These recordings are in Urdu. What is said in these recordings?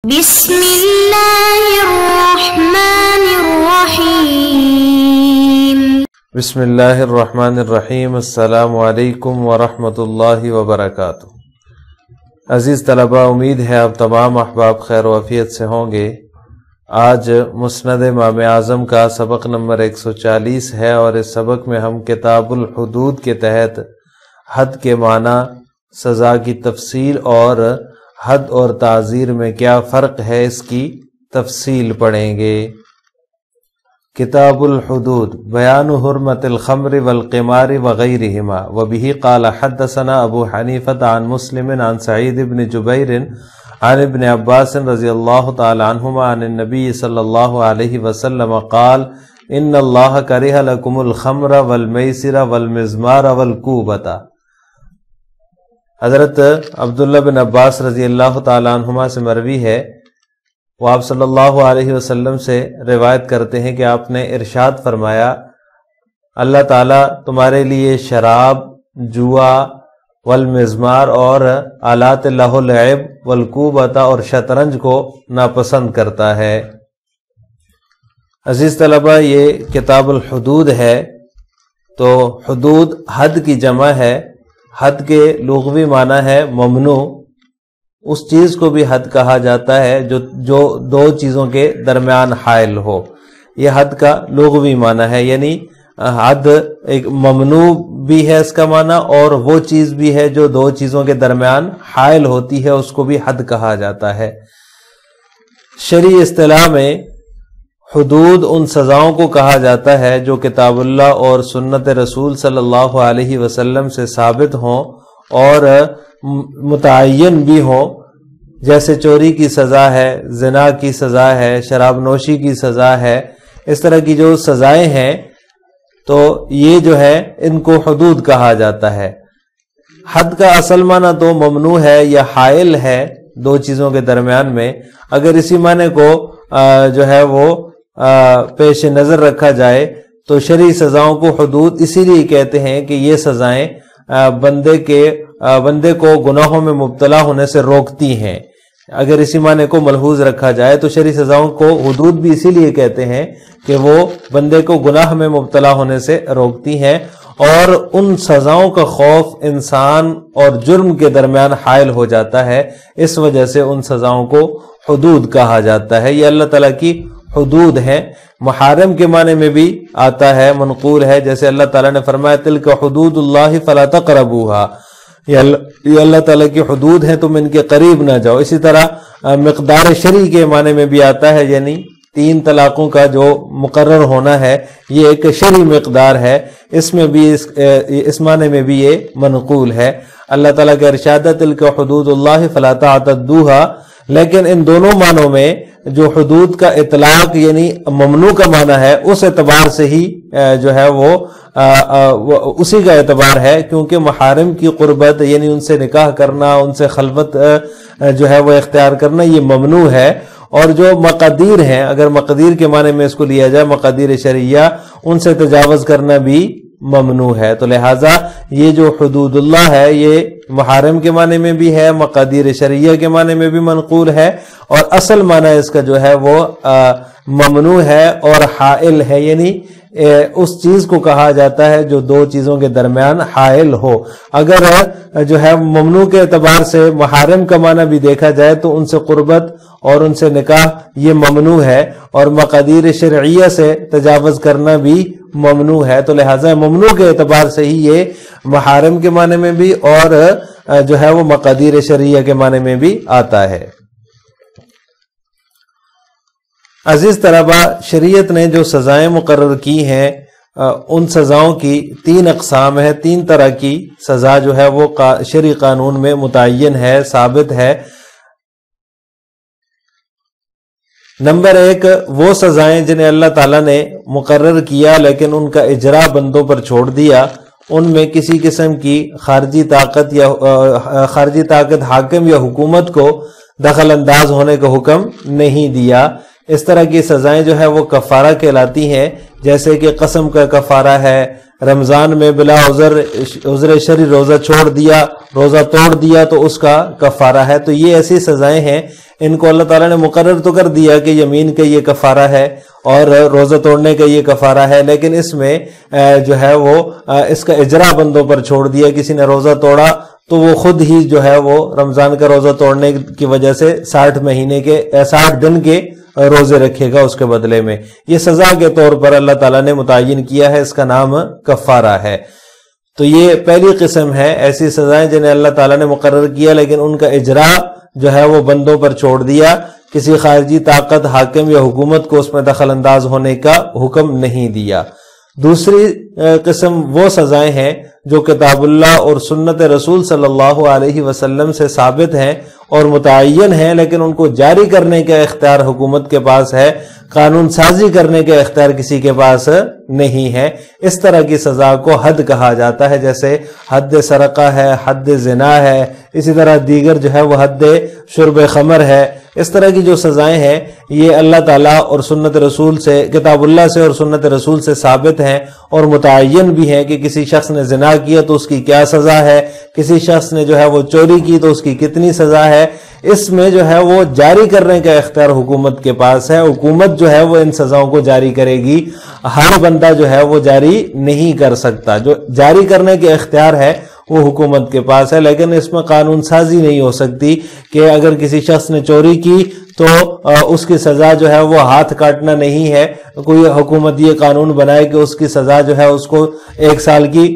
بسم اللہ الرحمن الرحیم بسم اللہ الرحمن الرحیم۔ السلام علیکم ورحمۃ اللہ وبرکاتہ۔ عزیز طلبہ، امید ہے آپ تمام احباب خیر و عافیت سے ہوں گے۔ آج مسند امام اعظم کا سبق نمبر 140 ہے، اور اس سبق میں ہم کتاب الحدود کے تحت حد کے معنی، سزا کی تفصیل اور حد اور تعزیر میں کیا فرق ہے اس کی تفصیل پڑھیں گے۔ کتاب الحدود، بیان حرمت الخمر والقمار وغیرہما، وبہ قال حدثنا ابو حنیفہ عن مسلم عن سعید بن جبیر عن ابن عباس رضی اللہ تعالی عنہما عن النبی صلی اللہ علیہ وسلم قال ان اللہ کرہ لکم الخمر والمیسر والمزمار والکوبۃ۔ حضرت عبداللہ بن عباس رضی اللہ تعالی عنہما سے مروی ہے، وہ آپ صلی اللہ علیہ وسلم سے روایت کرتے ہیں کہ آپ نے ارشاد فرمایا، اللہ تعالیٰ تمہارے لیے شراب، جوا، والمزمار اور آلات لہو العب والکوبۃ اور شطرنج کو ناپسند کرتا ہے۔ عزیز طلبہ، یہ کتاب الحدود ہے، تو حدود حد کی جمع ہے۔ حد کے لغوی معنی ہے ممنوع، اس چیز کو بھی حد کہا جاتا ہے جو دو چیزوں کے درمیان حائل ہو۔ یہ حد کا لغوی معنی ہے، یعنی حد ایک ممنوع بھی ہے اس کا معنی، اور وہ چیز بھی ہے جو دو چیزوں کے درمیان حائل ہوتی ہے، اس کو بھی حد کہا جاتا ہے۔ شرعی اصطلاح میں حدود ان سزاؤں کو کہا جاتا ہے جو کتاب اللہ اور سنت رسول صلی اللہ علیہ وسلم سے ثابت ہوں اور متعین بھی ہوں، جیسے چوری کی سزا ہے، زنا کی سزا ہے، شراب نوشی کی سزا ہے۔ اس طرح کی جو سزائیں ہیں تو یہ جو ہے ان کو حدود کہا جاتا ہے۔ حد کا اصل معنی تو ممنوع ہے یا حائل ہے دو چیزوں کے درمیان میں۔ اگر اسی معنی کو جو ہے وہ پیش نظر رکھا جائے تو شرعی سزاؤں کو حدود اسی لیے کہتے ہیں کہ یہ سزائیں بندے کو گناہوں میں مبتلا ہونے سے روکتی ہیں۔ اگر اسی معنی کو ملحوظ رکھا جائے تو شرعی سزاؤں کو حدود بھی اسی لیے کہتے ہیں کہ وہ بندے کو گناہ میں مبتلا ہونے سے روکتی ہیں، اور ان سزاؤں کا خوف انسان اور جرم کے درمیان حائل ہو جاتا ہے، اس وجہ سے ان سزاؤں کو حدود کہا جاتا ہے۔ یہ اللہ تعالیٰ کی حدود ہیں۔ محارم کے معنی میں بھی آتا ہے، منقول ہے، جیسے اللہ تعالیٰ نے فرمایا تلک حدود اللہ فلا تقربوها، یہ اللہ تعالیٰ کی حدود ہیں، تم ان کے قریب نہ جاؤ۔ اسی طرح مقدار شرعی کے معنی میں بھی آتا ہے، یعنی 3 طلاقوں کا جو مقرر ہونا ہے یہ ایک شرعی مقدار ہے، اس میں بھی اس معنی میں بھی یہ منقول ہے۔ اللہ تعالیٰ کا ارشاد ہے تلک حدود اللہ فلا تعتدوها، لیکن ان دونوں معنوں میں جو حدود کا اطلاق یعنی ممنوع کا معنی ہے، اس اعتبار سے ہی جو ہے وہ اسی کا اعتبار ہے، کیونکہ محارم کی قربت یعنی ان سے نکاح کرنا، ان سے خلوت جو ہے وہ اختیار کرنا، یہ ممنوع ہے۔ اور جو مقادیر ہیں، اگر مقادیر کے معنی میں اس کو لیا جائے، مقادیر شرعیہ، ان سے تجاوز کرنا بھی ممنوع ہے۔ تو لہٰذا یہ جو حدود اللہ ہے یہ محارم کے معنی میں بھی ہے، مقادیر شرعیہ کے معنی میں بھی منقول ہے، اور اصل معنی اس کا جو ہے وہ ممنوع ہے اور حائل ہے، یعنی اس چیز کو کہا جاتا ہے جو دو چیزوں کے درمیان حائل ہو۔ اگر جو ہے ممنوع کے اعتبار سے محارم کا معنی بھی دیکھا جائے تو ان سے قربت اور ان سے نکاح یہ ممنوع ہے، اور مقادیر شرعیہ سے تجاوز کرنا بھی ممنوع ہے۔ تو لہٰذا ممنوع کے اعتبار سے ہی یہ محارم کے معنی میں بھی اور جو ہے وہ مقادیر شرعیہ کے معنی میں بھی آتا ہے۔ عزیز طلبہ، شریعت نے جو سزائیں مقرر کی ہیں ان سزاؤں کی 3 اقسام ہیں، 3 طرح کی سزا جو ہے وہ شرعی قانون میں متعین ہے، ثابت ہے۔ نمبر 1، وہ سزائیں جنہیں اللہ تعالیٰ نے مقرر کیا لیکن ان کا اجرا بندوں پر چھوڑ دیا، ان میں کسی قسم کی خارجی طاقت حاکم یا حکومت کو دخل انداز ہونے کا حکم نہیں دیا۔ اس طرح کی سزائیں جو ہے وہ کفارہ کہلاتی ہیں، جیسے کہ قسم کا کفارہ ہے، رمضان میں بلا عذر شرعی روزہ چھوڑ دیا، روزہ توڑ دیا تو اس کا کفارہ ہے۔ تو یہ ایسی سزائیں ہیں، ان کو اللہ تعالیٰ نے مقرر تو کر دیا کہ یمین کا یہ کفارہ ہے اور روزہ توڑنے کا یہ کفارہ ہے، لیکن اس میں جو ہے وہ اس کا اجرا بندوں پر چھوڑ دیا۔ کسی نے روزہ توڑا تو وہ خود ہی جو ہے وہ رمضان کا روزہ توڑنے کی وجہ سے 60 دن کے روزے رکھے گا اس کے بدلے میں۔ یہ سزا کے طور پر اللہ تعالیٰ نے متعین کیا ہے، اس کا نام کفارہ ہے۔ تو یہ پہلی قسم ہے، ایسی سزائیں جنہیں اللہ تعالیٰ نے مقرر کیا لیکن ان کا اجرا جو ہے وہ بندوں پر چھوڑ دیا، کسی خارجی طاقت، حاکم یا حکومت کو اس میں دخل انداز ہونے کا حکم نہیں دیا۔ دوسری قسم وہ سزائیں ہیں جو کتاب اللہ اور سنت رسول صلی اللہ علیہ وسلم سے ثابت ہیں اور متعین ہیں، لیکن ان کو جاری کرنے کا اختیار حکومت کے پاس ہے، قانون سازی کرنے کا اختیار کسی کے پاس نہیں ہے۔ اس طرح کی سزا کو حد کہا جاتا ہے، جیسے حد سرقہ ہے، حد زنا ہے، اسی طرح دیگر جو ہے وہ حد شرب خمر ہے۔ اس طرح کی جو سزائیں ہیں یہ اللہ تعالیٰ اور سنت رسول سے، کتاب اللہ سے اور سنت رسول سے ثابت ہیں اور متعین بھی ہیں کہ کسی شخص نے زنا کیا تو اس کی کیا سزا ہے، کسی شخص نے جو ہے وہ چوری کی تو اس کی کتنی سزا ہے۔ اس میں جو ہے وہ جاری کرنے کا اختیار حکومت کے پاس ہے، حکومت جو ہے وہ ان سزاؤں کو جاری کرے گی، ہر بندہ جو ہے وہ جاری نہیں کر سکتا۔ جو جاری کرنے کے اختیار ہے وہ حکومت کے پاس ہے، لیکن اس میں قانون سازی نہیں ہو سکتی کہ اگر کسی شخص نے چوری کی تو اس کی سزا جو ہے وہ ہاتھ کاٹنا نہیں ہے، کوئی حکومت یہ قانون بنائے کہ اس کی سزا جو ہے اس کو 1 سال کی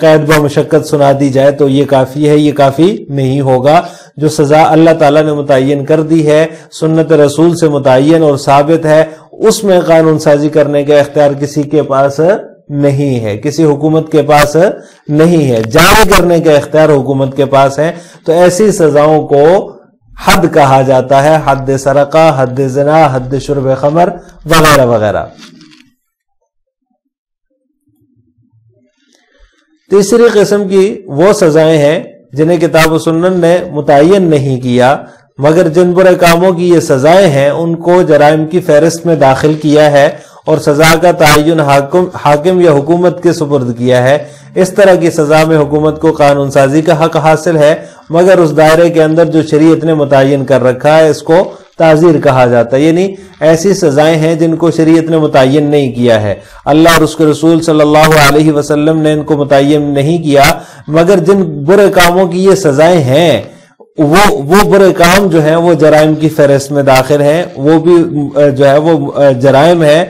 قید بمشقت سنا دی جائے تو یہ کافی ہے، یہ کافی نہیں ہوگا۔ جو سزا اللہ تعالیٰ نے متعین کر دی ہے، سنت رسول سے متعین اور ثابت ہے، اس میں قانون سازی کرنے کا اختیار کسی کے پاس نہیں ہے، کسی حکومت کے پاس نہیں ہے، جاری کرنے کا اختیار حکومت کے پاس ہے۔ تو ایسی سزاؤں کو حد کہا جاتا ہے، حد سرقہ، حد زنا، حد شرب خمر وغیرہ وغیرہ۔ تیسری قسم کی وہ سزائیں ہیں جنہیں کتاب و سنت نے متعین نہیں کیا، مگر جن برے کاموں کی یہ سزائیں ہیں ان کو جرائم کی فہرست میں داخل کیا ہے اور سزا کا تعین حاکم یا حکومت کے سپرد کیا ہے۔ اس طرح کی سزا میں حکومت کو قانون سازی کا حق حاصل ہے، مگر اس دائرے کے اندر جو شریعت نے متعین کر رکھا ہے، اس کو تعزیر کہا جاتا ہے۔ یعنی ایسی سزائیں ہیں جن کو شریعت نے متعین نہیں کیا ہے، اللہ اور اس کے رسول صلی اللہ علیہ وسلم نے ان کو متعین نہیں کیا، مگر جن برے کاموں کی یہ سزائیں ہیں وہ برے کام جو ہیں وہ جرائم کی فہرست میں داخل ہیں، وہ بھی جو ہے وہ جرائم ہے۔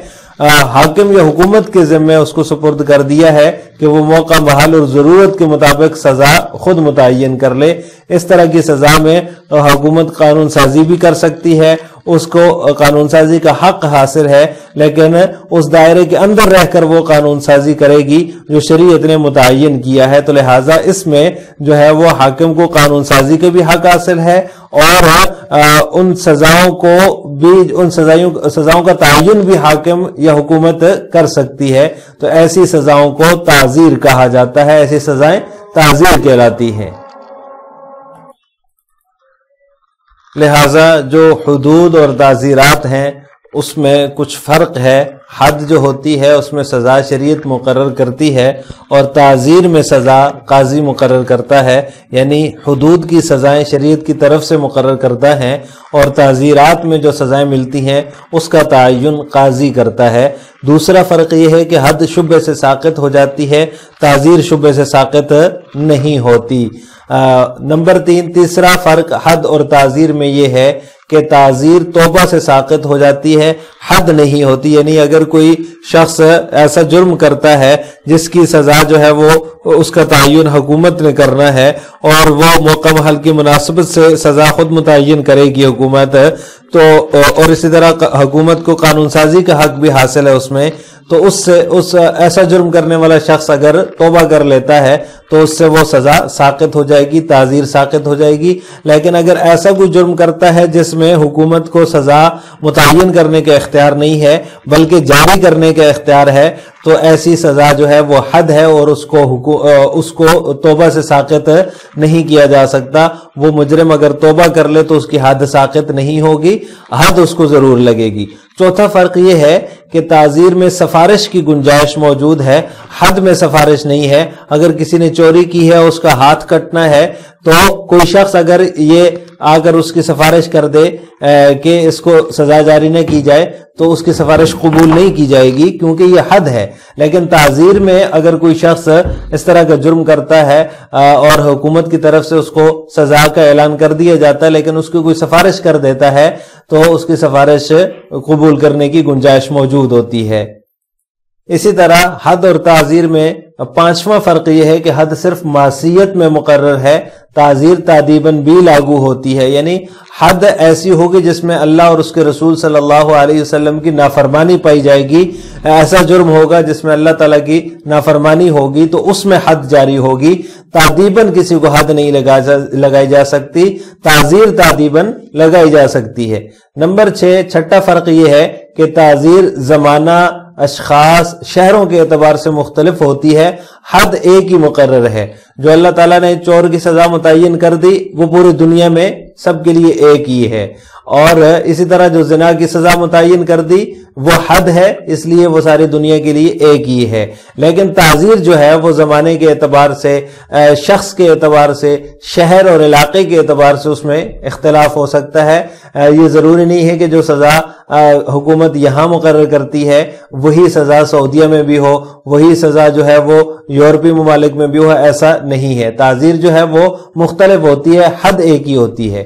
حاکم یا حکومت کے ذمے اس کو سپرد کر دیا ہے کہ وہ موقع محل اور ضرورت کے مطابق سزا خود متعین کر لے۔ اس طرح کی سزا میں حکومت قانون سازی بھی کر سکتی ہے، اس کو قانون سازی کا حق حاصل ہے، لیکن اس دائرے کے اندر رہ کر وہ قانون سازی کرے گی جو شریعت نے متعین کیا ہے۔ تو لہٰذا اس میں جو ہے وہ حاکم کو قانون سازی کے بھی حق حاصل ہے اور ان سزاؤں کا تعین بھی حاکم یا حکومت کر سکتی ہے۔ تو ایسی سزاؤں کو تعزیر کہا جاتا ہے، ایسی سزائیں تعزیر کہلاتی ہیں۔ لہٰذا جو حدود اور تعزیرات ہیں اس میں کچھ فرق ہے۔ حد جو ہوتی ہے اس میں سزا شریعت مقرر کرتی ہے اور تعزیر میں سزا قاضی مقرر کرتا ہے، یعنی حدود کی سزائیں شریعت کی طرف سے مقرر کرتا ہے اور تعزیرات میں جو سزائیں ملتی ہیں اس کا تعین قاضی کرتا ہے۔ دوسرا فرق یہ ہے کہ حد شبہ سے ساقط ہو جاتی ہے، تعزیر شبہ سے ساقط نہیں ہوتی۔ نمبر 3، تیسرا فرق حد اور تعزیر میں یہ ہے کہ تعزیر توبہ سے ساقط ہو جاتی ہے، حد نہیں ہوتی۔ یعنی اگر کوئی شخص ایسا جرم کرتا ہے جس کی سزا جو ہے وہ اس کا تعین حکومت نے کرنا ہے اور وہ موقع محل کی مناسبت سے سزا خود متعین کرے گی حکومت، تو اور اسی طرح حکومت کو قانون سازی کا حق بھی حاصل ہے اس میں، تو اس ایسا جرم کرنے والا شخص اگر توبہ کر لیتا ہے تو اس سے وہ سزا ساقط ہو جائے گی، تعزیر ساقط ہو جائے گی۔ لیکن اگر ایسا کوئی جرم کرتا ہے جس میں حکومت کو سزا متعین کرنے کا اختیار نہیں ہے بلکہ جاری کرنے کا اختیار ہے، تو ایسی سزا جو ہے وہ حد ہے اور اس کو توبہ سے ساقط نہیں کیا جا سکتا۔ وہ مجرم اگر توبہ کر لے تو اس کی حد ساقط نہیں ہوگی، حد اس کو ضرور لگے گی۔ چوتھا فرق یہ ہے کہ تعزیر میں سفارش کی گنجائش موجود ہے، حد میں سفارش نہیں ہے۔ اگر کسی نے چوری کی ہے، اس کا ہاتھ کٹنا ہے، تو کوئی شخص اگر یہ آ کر اس کی سفارش کر دے کہ اس کو سزا جاری نہ کی جائے تو اس کی سفارش قبول نہیں کی جائے گی، کیونکہ یہ حد ہے۔ لیکن تعزیر میں اگر کوئی شخص اس طرح کا جرم کرتا ہے اور حکومت کی طرف سے اس کو سزا کا اعلان کر دیا جاتا ہے، لیکن اس کی کوئی سفارش کر دیتا ہے تو اس کی سفارش قبول کرنے کی گنجائش موجود ہوتی ہے۔ اسی طرح حد اور تعزیر میں پانچواں فرق یہ ہے کہ حد صرف معصیت میں مقرر ہے، تعزیر تادیباً بھی لاگو ہوتی ہے، یعنی حد ایسی ہوگی جس میں اللہ اور اس کے رسول صلی اللہ علیہ وسلم کی نافرمانی پائی جائے گی، ایسا جرم ہوگا جس میں اللہ تعالیٰ کی نافرمانی ہوگی تو اس میں حد جاری ہوگی۔ تعدیباً کسی کو حد نہیں لگائی جا سکتی، تعزیر تعدیباً لگائی جا سکتی ہے۔ نمبر 6، چھٹا فرق یہ ہے کہ تعزیر زمانہ، اشخاص، شہروں کے اعتبار سے مختلف ہوتی ہے، حد ایک ہی مقرر ہے۔ جو اللہ تعالیٰ نے چور کی سزا متعین کر دی وہ پوری دنیا میں سب کے لیے ایک ہی ہے، اور اسی طرح جو زنا کی سزا متعین کر دی وہ حد ہے، اس لیے وہ ساری دنیا کے لیے ایک ہی ہے۔ لیکن تعزیر جو ہے وہ زمانے کے اعتبار سے، شخص کے اعتبار سے، شہر اور علاقے کے اعتبار سے اس میں اختلاف ہو سکتا ہے۔ یہ ضروری نہیں ہے کہ جو سزا حکومت یہاں مقرر کرتی ہے وہی سزا سعودیہ میں بھی ہو، وہی سزا جو ہے وہ یورپی ممالک میں بھی ہو، ایسا نہیں ہے۔ تعزیر جو ہے وہ مختلف ہوتی ہے، حد ایک ہی ہوتی ہے۔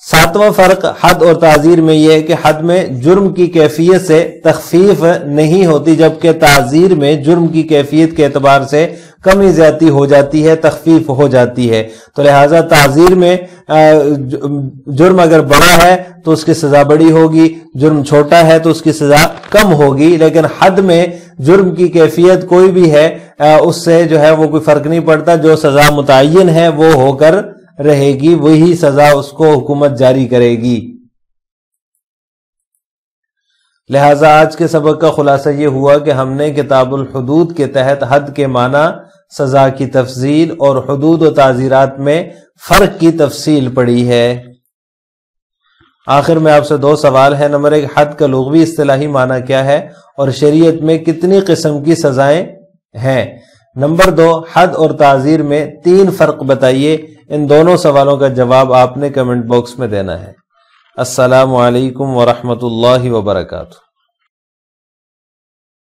ساتواں فرق حد اور تعزیر میں یہ ہے کہ حد میں جرم کی کیفیت سے تخفیف نہیں ہوتی، جبکہ تعزیر میں جرم کی کیفیت کے اعتبار سے کمی زیادتی ہو جاتی ہے، تخفیف ہو جاتی ہے۔ تو لہٰذا تعزیر میں جرم اگر بڑا ہے تو اس کی سزا بڑی ہوگی، جرم چھوٹا ہے تو اس کی سزا کم ہوگی، لیکن حد میں جرم کی کیفیت کوئی بھی ہے اس سے جو ہے وہ کوئی فرق نہیں پڑتا، جو سزا متعین ہے وہ ہو کر رہے گی، وہی سزا اس کو حکومت جاری کرے گی۔ لہٰذا آج کے سبق کا خلاصہ یہ ہوا کہ ہم نے کتاب الحدود کے تحت حد کے معنی، سزا کی تفصیل اور حدود و تعزیرات میں فرق کی تفصیل پڑھی ہے۔ آخر میں آپ سے 2 سوال ہیں۔ نمبر 1، حد کا لغوی اصطلاحی معنی کیا ہے اور شریعت میں کتنی قسم کی سزائیں ہیں؟ نمبر 2، حد اور تعزیر میں 3 فرق بتائیے۔ ان دونوں سوالوں کا جواب آپ نے کمنٹ باکس میں دینا ہے۔ السلام علیکم ورحمۃ اللہ وبرکاتہ۔